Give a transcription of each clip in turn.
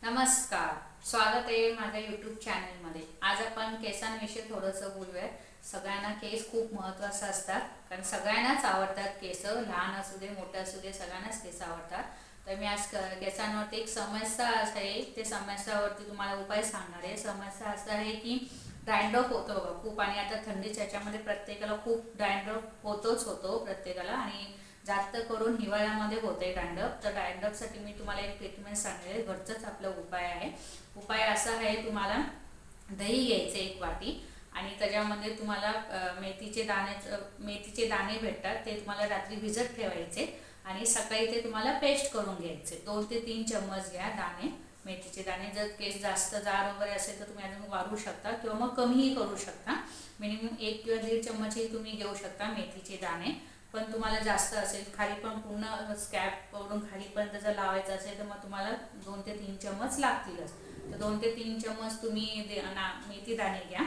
नमस्कार, स्वागत आहे माझ्या यूट्यूब चॅनलमध्ये। आज आपण केसांविषयी थोडंसं बोलूया। सगळ्यांना केस खूप महत्त्वाचे असतात, कारण सगळ्यांनाच आवडतात केस, लहान असू दे मोठे असू दे सगळ्यांनाच केस आवडतात। तर मी आज केसांवरती एक समस्या आहे, ते समस्यावरती तुम्हाला उपाय सांगणार आहे। समस्या असं आहे की डॅन्ड्रफ होतो बघा खूप, आणि आता थंडीच्या ह्याच्यामध्ये प्रत्येकाला खूप डॅन्ड्रफ होतो प्रत्येकाला, आणि जास्त करून हिवाळ्यामध्ये होते डॅन्ड्रफ। तर डॅन्ड्रफसाठी मी तुम्हाला एक ट्रीटमेंट सांगेल, घरचंच आपला उपाय आहे। उपाय असा आहे, तुम्हाला दही घ्यायचे 1 वाटी, आणि त्याच्यामध्ये तुम्हाला मेथीचे दाणे भेटतात, ते तुम्हाला रात्री भिजत ठेवायचे आणि सकाळी ते तुम्हाला पेस्ट करून घ्यायचे। 2 ते 3 चम्मच घ्या दाणे, मेथीचे दाणे। जर केस जास्त जाड वगैरे असेल तर तुम्ही अजून वाढवू शकता किंवा मग कमीही करू शकता। मिनिमम 1 किंवा 1.5 चम्मचही तुम्ही घेऊ शकता मेथीचे दाणे। पण तुम्हाला जास्त असेल, खाली पण पूर्ण स्कॅल्प वरून खालीपर्यंत जर लावायचं असेल तर मग तुम्हाला 2 ते 3 चम्मच लागतीलच। तर 2 ते 3 चम्मच तुम्ही मेथी दाणे घ्या।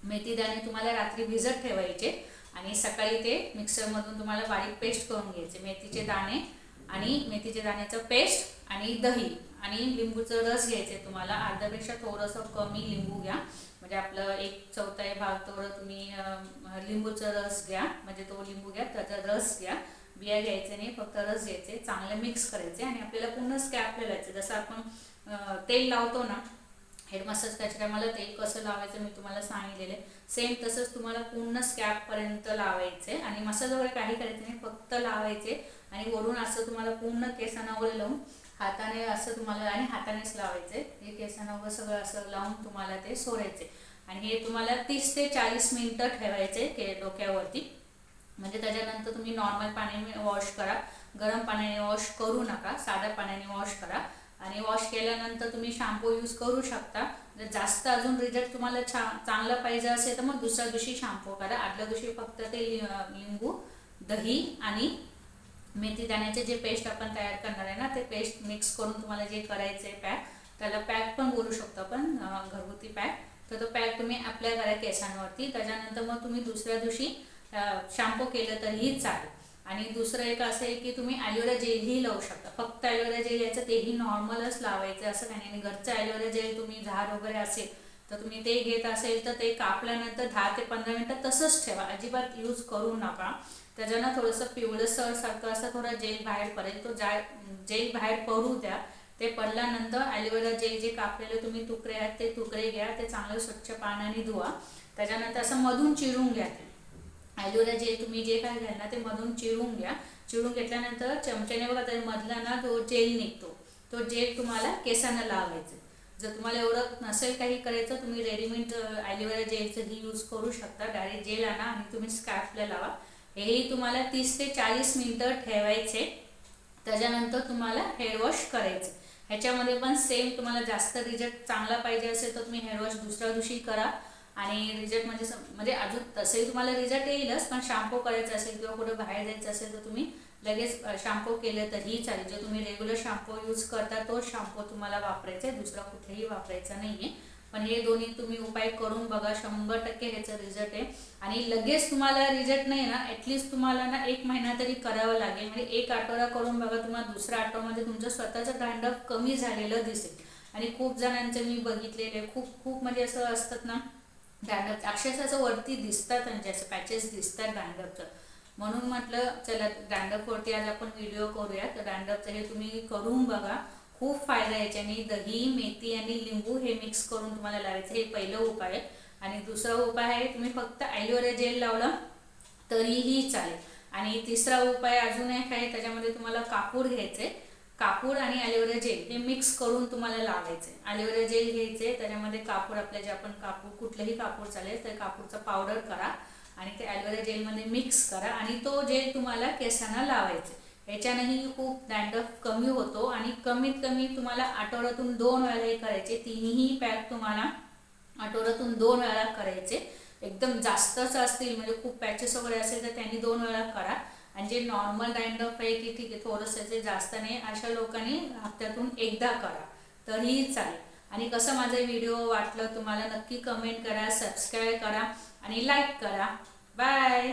मेथी दाणे तुम्हाला रात्री भिजत ठेवायचे आणि सकाळी ते मिक्सरमधून तुम्हाला बारीक पेस्ट करून घ्यायचे। मेथीचे दाणे आणि मेथीचे दाण्याचं पेस्ट आणि दही आणि लिंबूचं रस घ्यायचे। तुम्हाला अर्ध्यापेक्षा थोडंसं कमी लिंबू घ्या, म्हणजे आपलं 1/4 भाग तेवढं तुम्ही लिंबूचा रस घ्या, म्हणजे तो लिंबू घ्या, त्याचा रस घ्या, बिया घ्यायचे नाही, फक्त रस घ्यायचे, चांगले मिक्स करायचे। आणि आपल्याला पूर्ण स्कॅल्पला लावायचे। जसं आपण तेल लावतो ना हेड मसाज करायच्या टायमाला तेल कसं लावायचं मी तुम्हाला सांगितलेलं आहे, सेम तसंच तुम्हाला पूर्ण स्कॅल्पपर्यंत लावायचे। आणि मसाज वगैरे काही करायचं नाही, फक्त लावायचे आणि वरून असं तुम्हाला पूर्ण केसांना वगैरे लावून हाताने असं तुम्हाला, आणि हातानेच लावायचे, हे केसांना वगैरे सगळं असं लावून तुम्हाला ते सोडायचे। आणि हे तुम्हाला 30 ते 40 मिनिटं ठेवायचे डोक्यावरती। म्हणजे त्याच्यानंतर तुम्ही नॉर्मल पाण्याने वॉश करा, गरम पाण्याने वॉश करू नका, साध्या पाण्याने वॉश करा। आणि वॉश केल्यानंतर तुम्ही शॅम्पू यूज करू शकता। जर जास्त अजून रिझल्ट तुम्हाला चांगला पाहिजे असेल तर मग दुसऱ्या दिवशी शॅम्पू करा। आदल्या दिवशी फक्त ते लिंबू, दही आणि मेथी दाण्याचे जे पेस्ट आपण तयार करणार आहे ना, ते पेस्ट मिक्स करून तुम्हाला जे करायचं आहे पॅक, त्याला पॅक पण बोलू शकतो आपण, घरगुती पॅक। तर तो पॅक तुम्ही अप्लाय करा केसांवरती। त्याच्यानंतर मग तुम्ही दुसऱ्या दिवशी शॅम्पू केलं तरीही चालेल। आणि दुसरं एक असं आहे की तुम्ही ॲलोवेरा जेलही लावू शकता। फक्त ॲलोवेरा जेल घ्यायचं, तेही नॉर्मलच लावायचं, असं काही नाही। घरचं ॲलोवेरा जेल तुम्ही झाड वगैरे असेल तर तुम्ही ते घेत असेल तर ते कापल्यानंतर 10 ते 15 मिनिटं तसंच ठेवा, अजिबात यूज करू नका। त्याच्यानं थोडंसं पिवळसर सारखं असं थोडं जेल बाहेर पडेल, तो जेल बाहेर पडू द्या। ते पडल्यानंतर ॲलोवेरा जेल जे कापलेले तुम्ही तुकडे आहेत ते तुकडे घ्या, ते चांगलं स्वच्छ पाण्याने धुवा। त्याच्यानंतर असं मधून चिरून घ्या, ॲलोवेरा जेल तुम्ही जे काय घ्याल ना ते मधून चिरून घ्या। चिरून घेतल्यानंतर चमच्याने बघा त्या मधला ना जो जेल निघतो, तो जेल तुम्हाला केसांना लावायचं। जर तुम्हाला एवढं नसेल काही करायचं, तुम्ही रेडीमेड ॲलोवेरा जेलचंही यूज करू शकता। डायरेक्ट जेल आणा आणि तुम्ही स्कॅल्पला लावा। हेही तुम्हाला 30 ते 40 मिनिटं ठेवायचे। त्याच्यानंतर तुम्हाला हेअर वॉश करायचं। ह्याच्यामध्ये पण सेम तुम्हाला जास्त रिझल्ट चांगला पाहिजे असेल तर तुम्ही हेअर वॉश दुसऱ्या दिवशी करा। आणि रिझल्ट म्हणजे अजून तसंही तुम्हाला रिझल्ट येईलच, पण शॅम्पू करायचं असेल किंवा कुठे बाहेर जायचं असेल तर तुम्ही लगेच शॅम्पू केलं तरीही चालेल। जो तुम्ही रेग्युलर शॅम्पू यूज करता तोच शॅम्पू तुम्हाला वापरायचा आहे, दुसरा कुठेही वापरायचा नाही आहे। पण हे दोन्ही तुम्ही उपाय करून बघा, 100% ह्याचं रिझल्ट आहे। आणि लगेच तुम्हाला रिझल्ट नाही ना, ॲटलिस्ट तुम्हाला ना 1 महिना तरी करावं लागेल। म्हणजे 1 आठवडा करून बघा, तुम्हाला दुसऱ्या आठवड्यामध्ये तुमचं स्वतःचं डॅन्ड्रफ कमी झालेलं दिसेल। आणि खूप जणांचं मी बघितलेले, खूप म्हणजे असं असतात ना डॅन्ड्रफ, अक्षरशः असं वरती दिसतात, त्यांचे असं पॅचेस दिसतात डॅन्ड्रफचं। म्हणून म्हटलं चला डॅन्ड्रफवरती आज आपण व्हिडिओ करूया। तर डॅन्ड्रफचं हे तुम्ही करून बघा, खूप फायदा आहे याच्याने। दही, मेथी आणि लिंबू हे मिक्स करून तुम्हाला लावायचं, हे पहिलं उपाय आहे। आणि दुसरा उपाय आहे, तुम्ही फक्त ॲलोवेरा जेल लावलं तरीही चालेल। आणि तिसरा उपाय अजून एक आहे, त्याच्यामध्ये तुम्हाला कापूर घ्यायचे, कापूर आणि ॲलोवेरा जेल हे मिक्स करून तुम्हाला लावायचे। ॲलोवेरा जेल घ्यायचे, त्याच्यामध्ये कापूर, आपल्या जे आपण कापूर कुठलंही कापूर चालेल, तर कापूरचा पावडर करा आणि ते ॲलोवेरा जेलमध्ये मिक्स करा आणि तो जेल तुम्हाला केसांना लावायचे। याच्यानेही खूप डॅन्ड्रफ कमी होतो। आणि कमीत कमी तुम्हाला आठवड्यातून 2 वेळा हे करायचे। तिन्ही पॅक तुम्हाला आठवड्यातून 2 वेळा करायचे। एकदम जास्तच असतील म्हणजे खूप पॅचेस वगैरे असेल तर त्यांनी 2 वेळा करा। आणि जे नॉर्मल डॅन्ड्रफ आहे की ठीक आहे थोडंसं जे जास्त नाही, अशा लोकांनी हप्त्यातून एकदा करा तरीही चालेल। आणि कसं माझा व्हिडिओ वाटलं तुम्हाला नक्की कमेंट करा, सबस्क्राईब करा आणि लाईक करा। बाय।